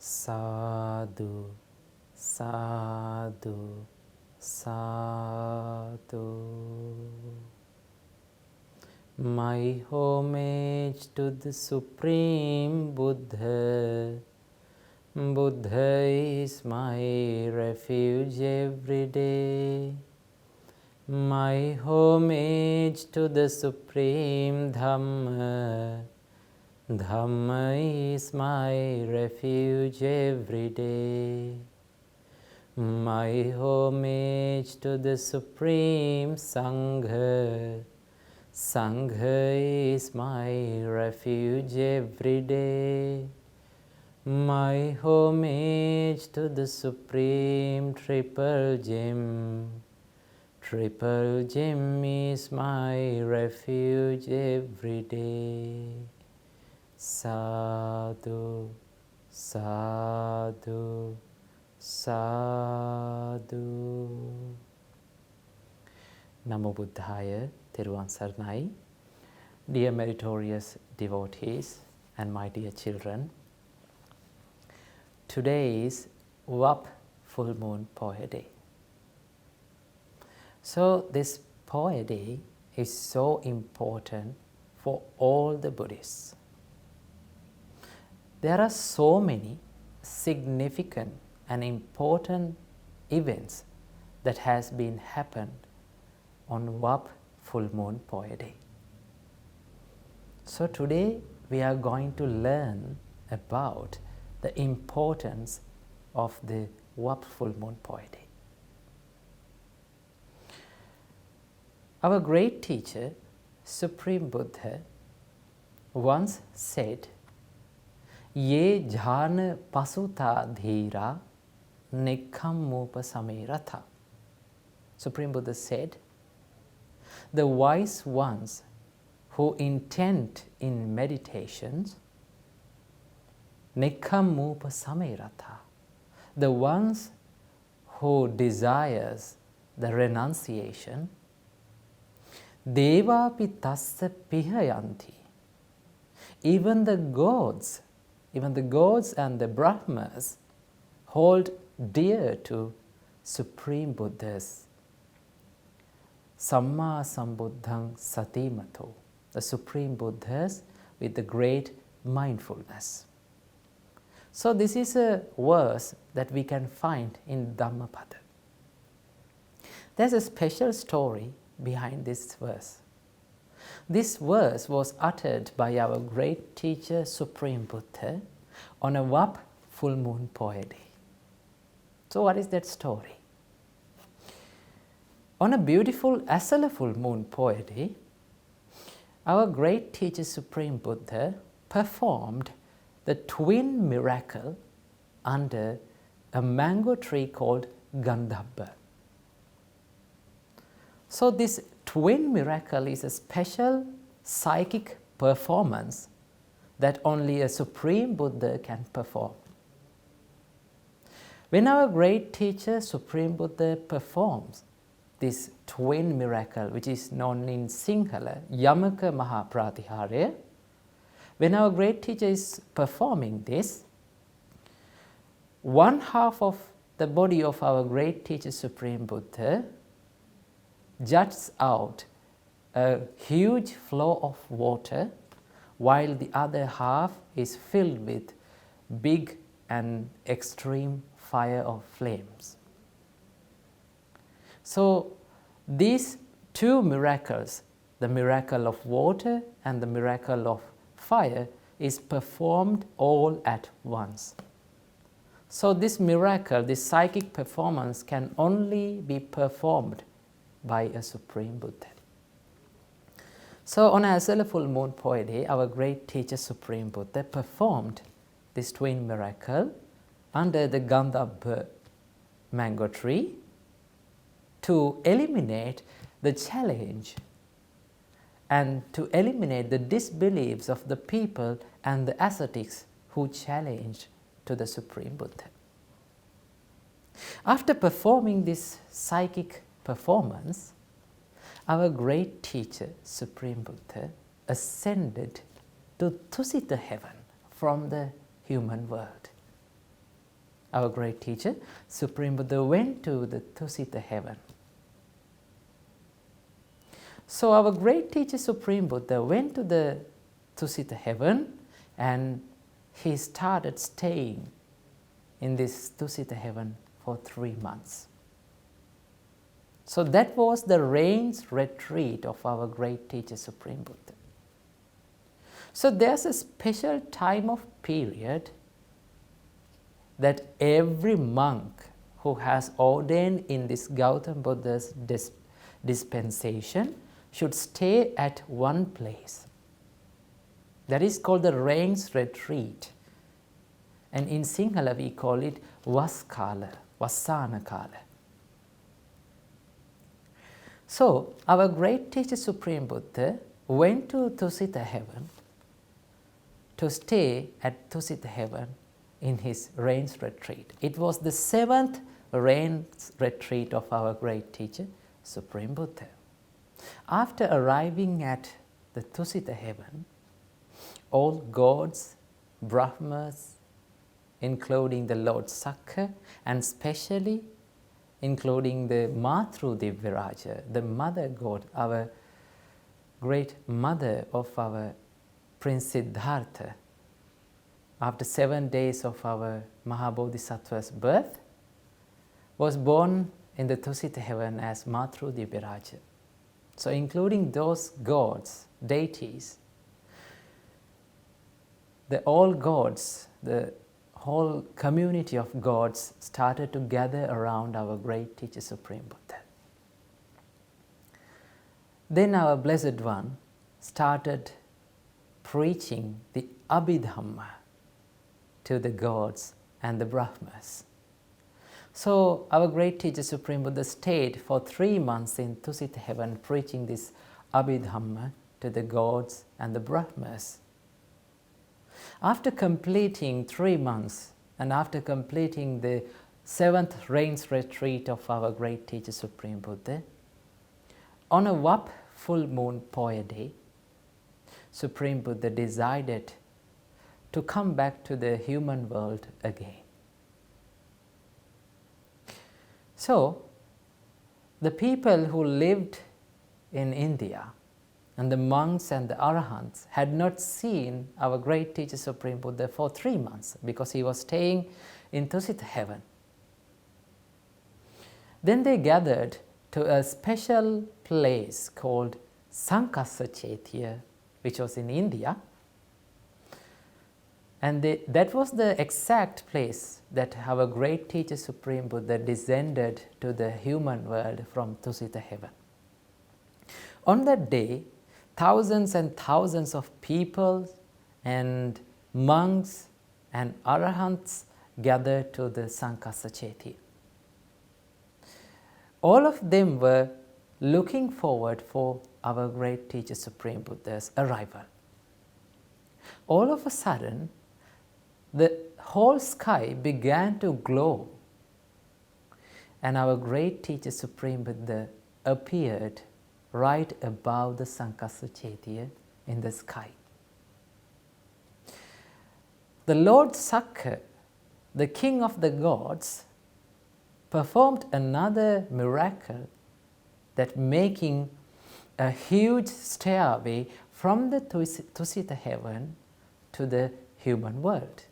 Sadhu, sadhu, sadhu. My homage to the Supreme Buddha. Buddha is my refuge every day. My homage to the Supreme Dhamma. Dhamma is my refuge every day. My homage to the Supreme Sangha. Sangha is my refuge every day. My homage to the Supreme Triple Gem. Triple Gem is my refuge every day. Sadhu, sadhu, sadhu. Namo Buddhaya, Theruvan Saranai. Dear meritorious devotees and my dear children, today is Vap Full Moon Poya Day. So this Poya Day is so important for all the Buddhists. There are so many significant and important events that has been happened on Vap Full Moon Poya Day. So today we are going to learn about the importance of the Vap Full Moon Poya Day. Our great teacher, Supreme Buddha, once said, Ye jhana pasuta dhira nekhammupa sameratha. Supreme Buddha said, the wise ones who intend in meditations, nekhammupa sameratha, the ones who desires the renunciation, devapi tassa pihayanti, even the gods and the Brahmas hold dear to Supreme Buddha's Samma Sambuddhang Satimato, the Supreme Buddhas with the great mindfulness. So this is a verse that we can find in Dhammapada. There's a special story behind this verse. This verse was uttered by our great teacher Supreme Buddha on a Vap Full Moon Poya Day. So what is that story? On a beautiful Esala Full Moon Poya Day, our great teacher Supreme Buddha performed the twin miracle under a mango tree called Gandhabba. So this twin miracle is a special psychic performance that only a Supreme Buddha can perform. When our great teacher Supreme Buddha performs this twin miracle, which is known in Sinhala, Yamaka Maha Pratiharya, when our great teacher is performing this, one half of the body of our great teacher Supreme Buddha juts out a huge flow of water, while the other half is filled with big and extreme fire of flames. So these two miracles, the miracle of water and the miracle of fire, is performed all at once. So this miracle, this psychic performance, can only be performed by a Supreme Buddha. So on Esala Full Moon Poya Day, our great teacher Supreme Buddha performed this twin miracle under the Gandhabba mango tree to eliminate the challenge and to eliminate the disbeliefs of the people and the ascetics who challenged to the Supreme Buddha. After performing this psychic performance, our great teacher Supreme Buddha ascended to Tusita heaven from the human world. our great teacher, Supreme Buddha, went to the Tusita heaven. So our great teacher, Supreme Buddha, went to the Tusita heaven and he started staying in this Tusita heaven for 3 months. So that was the rains retreat of our great teacher, Supreme Buddha. So there's a special time of period that every monk who has ordained in this Gautama Buddha's dispensation should stay at one place. That is called the rains retreat. And in Sinhala we call it Vaskala, Vasana Kala. So our great teacher, Supreme Buddha, went to Tusita heaven to stay at Tusita heaven in his rains retreat. It was the 7th rains retreat of our great teacher, Supreme Buddha. After arriving at the Tusita heaven, all gods, Brahmas, including the Lord Sakka, and specially including the Maitreya, the mother god, our great mother of our Prince Siddhartha, after 7 days of our Mahabodhisattva's birth, was born in the Tusita heaven as Maitreya. So including those gods, deities, all gods, the whole community of gods started to gather around our great teacher, Supreme Buddha. Then our Blessed One started preaching the Abhidhamma to the gods and the Brahmas. So our great teacher, Supreme Buddha, stayed for 3 months in Tusita heaven preaching this Abhidhamma to the gods and the Brahmas. After completing 3 months and after completing the 7th rains retreat of our great teacher, Supreme Buddha, on a Vap Full Moon Poya day, Supreme Buddha decided to come back to the human world again. So, the people who lived in India and the monks and the Arahants had not seen our great teacher, Supreme Buddha, for 3 months because he was staying in Tusita heaven. Then they gathered to a special place called Sankassa, which was in India. And that was the exact place that our great teacher, Supreme Buddha, descended to the human world from Tusita heaven. On that day, thousands and thousands of people and monks and Arahants gathered to the Sankassa Chaitya. All of them were looking forward for our great teacher, Supreme Buddha's arrival. All of a sudden, the whole sky began to glow, and our great teacher, Supreme Buddha, appeared right above the Sankassa Chaitya in the sky. The Lord Sakka, the king of the gods, performed another miracle, that making a huge stairway from the Tusita heaven to the human world.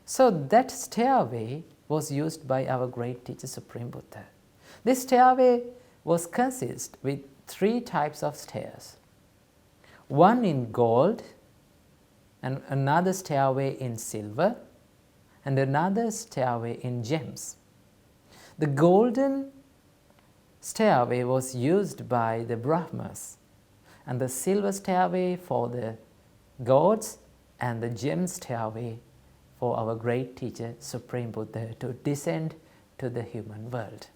So that stairway was used by our great teacher, Supreme Buddha. This stairway was consist with 3 types of stairs. One in gold, and another stairway in silver, and another stairway in gems. The golden stairway was used by the Brahmas, and the silver stairway for the gods, and the gem stairway for our great teacher, Supreme Buddha, to descend to the human world.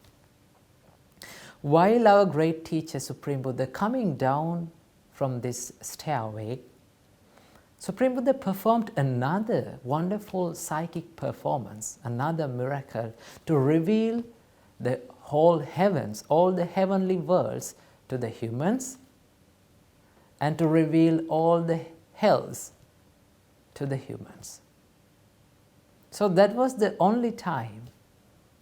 While our great teacher, Supreme Buddha, coming down from this stairway, Supreme Buddha performed another wonderful psychic performance, another miracle, to reveal the whole heavens, all the heavenly worlds to the humans, and to reveal all the hells to the humans. So that was the only time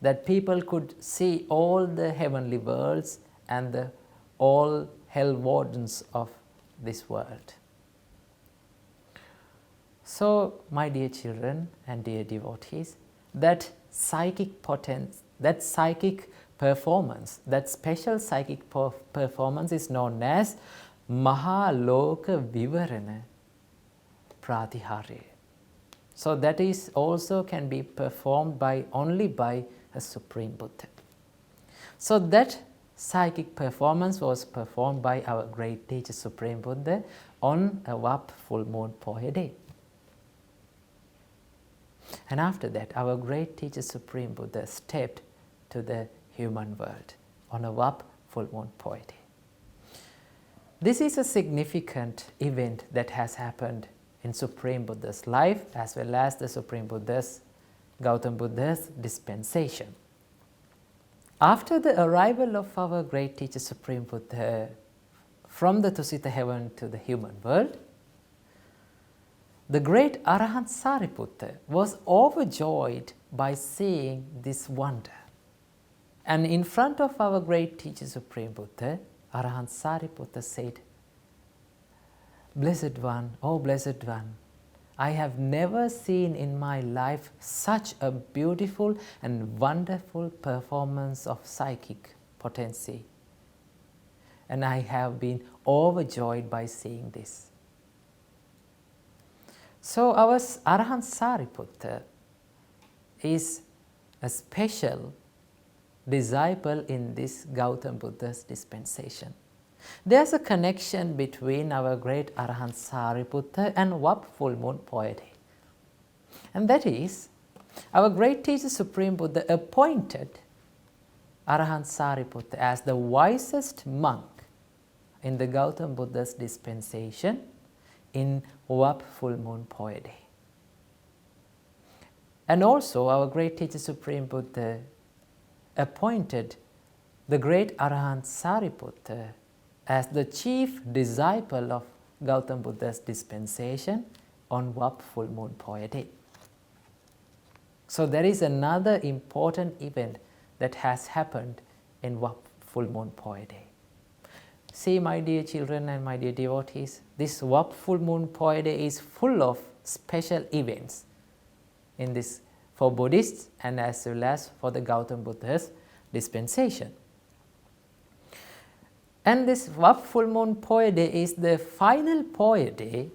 that people could see all the heavenly worlds and the all hell wardens of this world. So, my dear children and dear devotees, that psychic potence, that psychic performance, that special psychic performance is known as Maha Lokavivarana Pratiharya. So that is also can be performed by only by a Supreme Buddha. So that psychic performance was performed by our great teacher Supreme Buddha on a Vap Full Moon Poya day. And after that, our great teacher Supreme Buddha stepped to the human world on a Vap Full Moon Poya day. This is a significant event that has happened in Supreme Buddha's life as well as the Supreme Buddha's, Gautama Buddha's dispensation. After the arrival of our great teacher Supreme Buddha from the Tusita heaven to the human world, the great Arahant Sariputta was overjoyed by seeing this wonder. And in front of our great teacher Supreme Buddha, Arahant Sariputta said, "Blessed One, oh Blessed One, I have never seen in my life such a beautiful and wonderful performance of psychic potency. And I have been overjoyed by seeing this." So our Arahant Sariputta is a special disciple in this Gautama Buddha's dispensation. There is a connection between our great Arahant Sariputta and Vap Full Moon Poya day. And that is, our great teacher Supreme Buddha appointed Arahant Sariputta as the wisest monk in the Gautama Buddha's dispensation in Vap Full Moon Poya day. And also our great teacher Supreme Buddha appointed the great Arahant Sariputta as the chief disciple of Gautama Buddha's dispensation on Vap Full Moon Poya day. So there is another important event that has happened in Vap Full Moon Poya day. See, my dear children and my dear devotees, this Vap Full Moon Poya day is full of special events in this for Buddhists and as well as for the Gautama Buddha's dispensation. And this Vap Full Moon Poya day is the final Poya day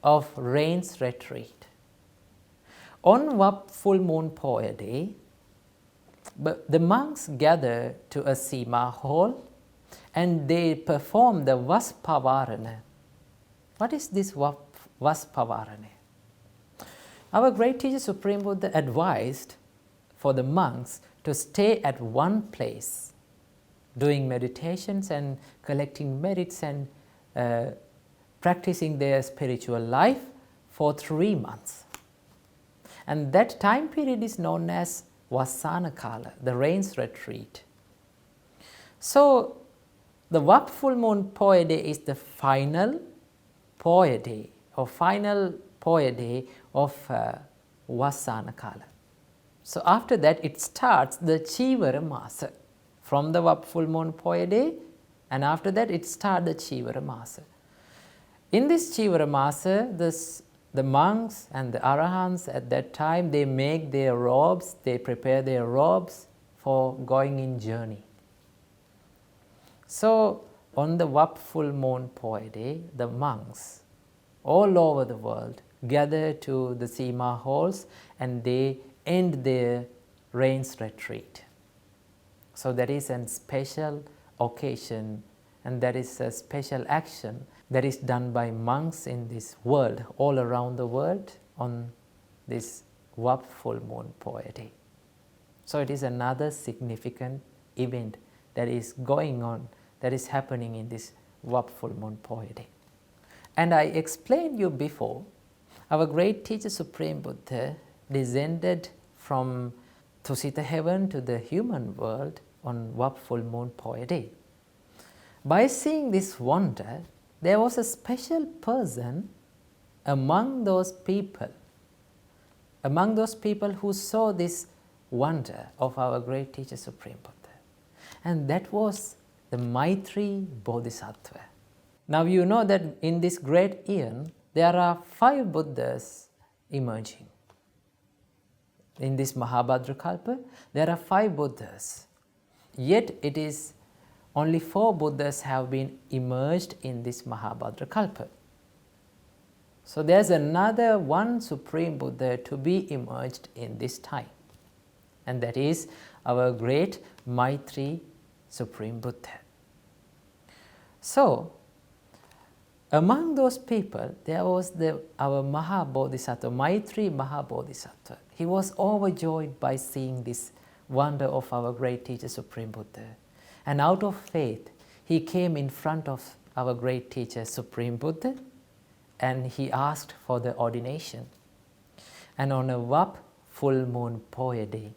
of rains retreat. On Vap Full Moon Poya day, the monks gather to a Sima hall and they perform the Vaspavarana. What is this Vaspavarana? Our great teacher Supreme Buddha advised for the monks to stay at one place, doing meditations and collecting merits and practicing their spiritual life for 3 months. And that time period is known as Vasana Kala, the rains retreat. So the Vap Full Moon Poya day is the final Poya day or final Poya day of Vasana Kala. So after that it starts the Chivara Masa from the Vap Full Moon Poya day, and after that it starts the Chivara Masa. In this Chivara Masa, the monks and the Arahants at that time, they make their robes, they prepare their robes for going in journey. So on the Vap Full Moon Poya day, the monks all over the world gather to the Sima halls and they end their rains retreat. So that is a special occasion and that is a special action that is done by monks in this world, all around the world on this Vap Full Moon Poya day. So it is another significant event that is going on, that is happening in this Vap Full Moon Poya day. And I explained you before, our great teacher Supreme Buddha descended from Tusita heaven to the human world on Vap Full Moon Poya day. By seeing this wonder, there was a special person among those people among those people who saw this wonder of our great teacher Supreme Buddha. And that was the Maitreya Bodhisattva. Now you know that in this great eon, there are 5 Buddhas emerging. In this Mahabhadra Kalpa, there are 5 Buddhas. Yet it is only 4 Buddhas have been emerged in this Mahabhadra Kalpa. So there's another one Supreme Buddha to be emerged in this time. And that is our great Maitreya Supreme Buddha. So, among those people, there was our Mahabodhisattva, Maitreya Mahabodhisattva. He was overjoyed by seeing this wonder of our great teacher Supreme Buddha. And out of faith, he came in front of our great teacher Supreme Buddha and he asked for the ordination. And on a Vap Full Moon Poya day,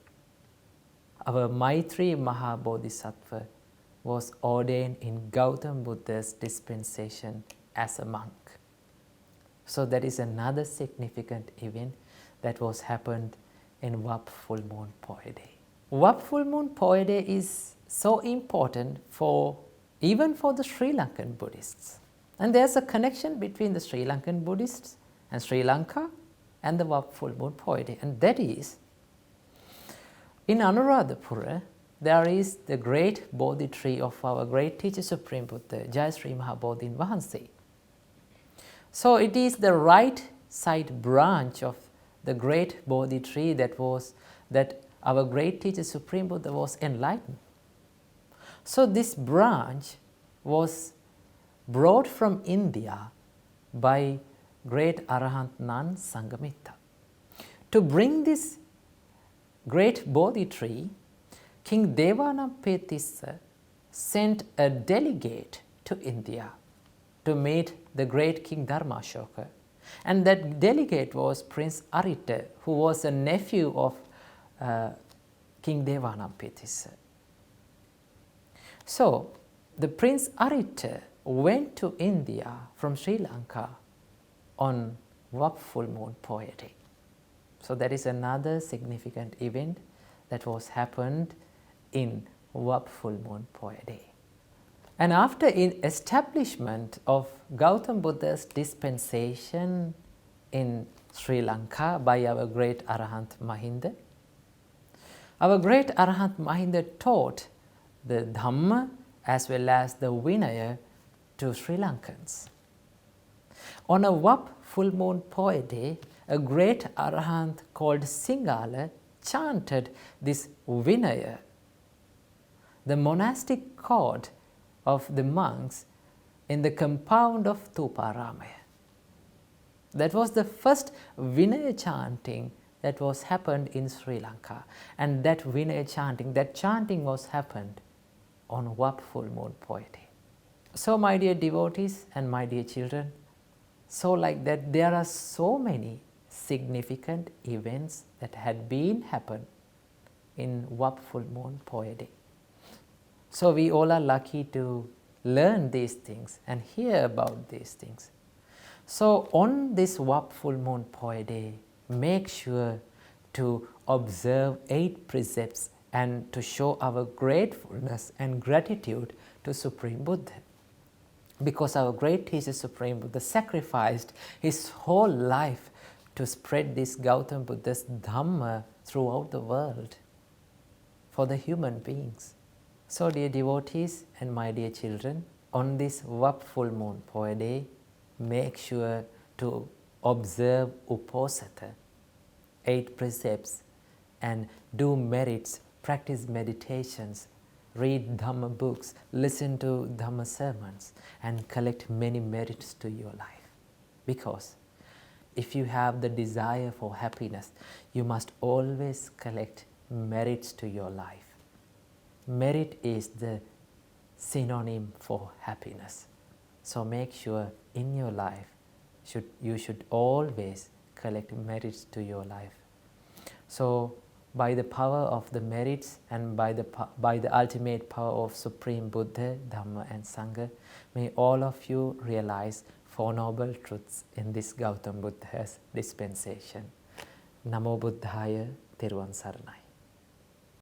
our Maitreya Mahabodhisattva was ordained in Gautam Buddha's dispensation as a monk. So that is another significant event that was happened in Vap Full Moon Poya day. Vap Full Moon Poya day is so important even for the Sri Lankan Buddhists. And there's a connection between the Sri Lankan Buddhists and Sri Lanka and the Vap Full Moon Poya day. And that is, in Anuradhapura, there is the great Bodhi tree of our great teacher Supreme Buddha, Jai Sri Mahabodhin Vahanse. So it is the right side branch of the great Bodhi tree that our great teacher Supreme Buddha was enlightened. So this branch was brought from India by great Arahant Nan Sangamitta. To bring this great Bodhi tree, King Devanapetissa sent a delegate to India to meet the great King Dharmashoka. And that delegate was Prince Aritta, who was a nephew of King Devanapetissa. So, the Prince Aritta went to India from Sri Lanka on Vap Full Moon Poya day. So that is another significant event that was happened in Vap Full Moon Poya day. And after establishment of Gautam Buddha's dispensation in Sri Lanka by our great Arahant Mahinda, our great Arahant Mahinda taught the Dhamma as well as the Vinaya to Sri Lankans. On a Vap Full Moon Poya day, a great Arahant called Singala chanted this Vinaya, the monastic code of the monks in the compound of Tuparamaya. That was the first Vinaya chanting that was happened in Sri Lanka, and that Vinaya chanting, that chanting was happened on Vap Full Moon Poya day. So my dear devotees and my dear children, so like that there are so many significant events that had been happened in Vap Full Moon Poya day. So we all are lucky to learn these things and hear about these things. So on this Vap Full Moon Poya day, make sure to observe 8 precepts and to show our gratefulness and gratitude to Supreme Buddha. Because our great teacher Supreme Buddha sacrificed his whole life to spread this Gautam Buddha's Dhamma throughout the world for the human beings. So dear devotees and my dear children, on this Vap Full Moon Poya day, make sure to observe Uposatha, 8 precepts, and do merits, practice meditations, read Dhamma books, listen to Dhamma sermons, and collect many merits to your life. Because if you have the desire for happiness, you must always collect merits to your life. Merit is the synonym for happiness. So make sure in your life, you should always collect merits to your life. So by the power of the merits and by the ultimate power of Supreme Buddha, Dhamma and Sangha, may all of you realize 4 noble truths in this Gautam Buddha's dispensation. Namo Buddhaya, Therwan Saranai.